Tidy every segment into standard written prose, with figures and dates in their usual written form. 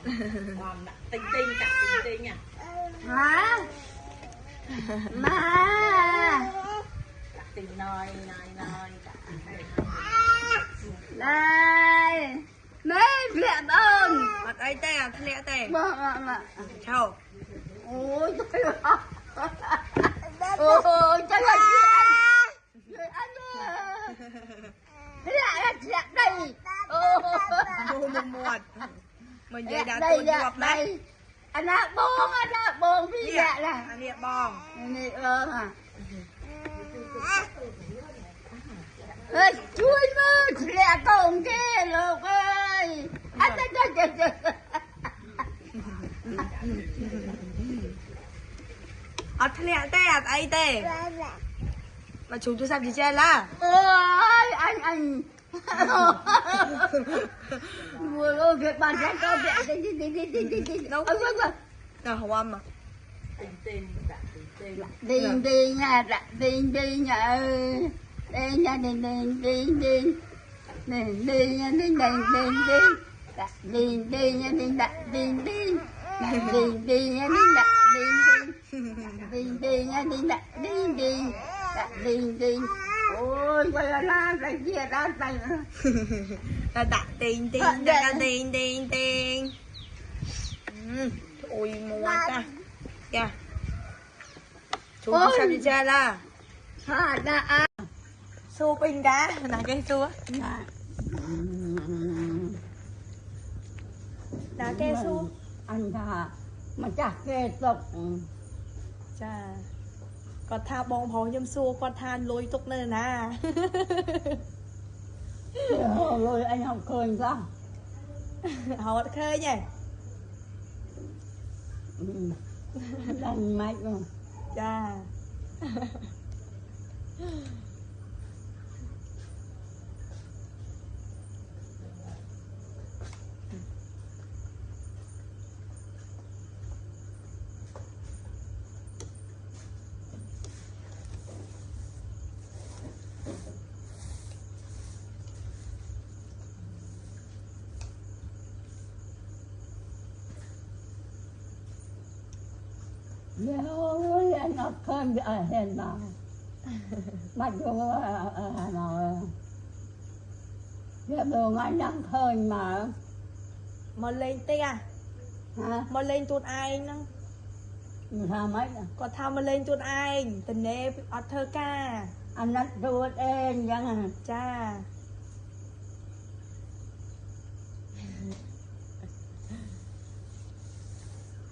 Ngon ạ. Tinh tinh cả tinh tinh à. Hả? Má. Cả tinh nói cả tinh nói. Đây. Mấy việc ơn. Mặt ấy tè à, lẹ tè. Mà. Chào. Ôi trời ơi. Ôi trời ơi chị ăn. Chị ăn ơi. Thế lại là chị ăn đây. Một. Mình về đã Đây tuột ngọc đấy. Anh đã bông vì dạ là. Anh địa bong. Này hả? Ơi chui mơ chị lẹ cổng kia lục ơi. Anh trời. Lẹ tè à, ấy tè. Mà chúng tôi xem gì trên là. Ôi anh. Vừa ơi việc bàn sẽ có việc đi. Đâu. Vâng. Nào không ăn mà. Tình nha, tình nha. Tình nha, ôi quay la cái kia ra tay Đã tiền ôi mua ta kìa chú sao đi chơi là đã xô pin đá là cái xô đá ke xô anh thà mà chắc kê tục chà còn tha bong phò nhâm xô còn than lôi tục nơi nà rồi anh học khơi sao họ khơi nhỉ đành mạch rồi chà ôi anh học khơi ở hiện nào mạch vô Hà Nội việc đường anh đang khơi mà mà lên tê à hả mà lên tuôn ai nó sao mấy còn thao mà lên tuôn ai tình nè ở thơ ca anh đã tuột em chẳng cha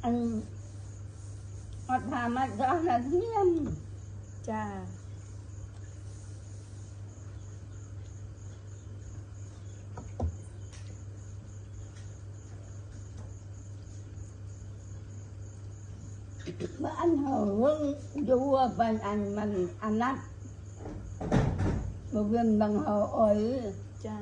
anh hoạt hà mạch đó là nghiêm cha mà anh hưởng vua bên anh mình anh nát một viên bằng hồ ơi cha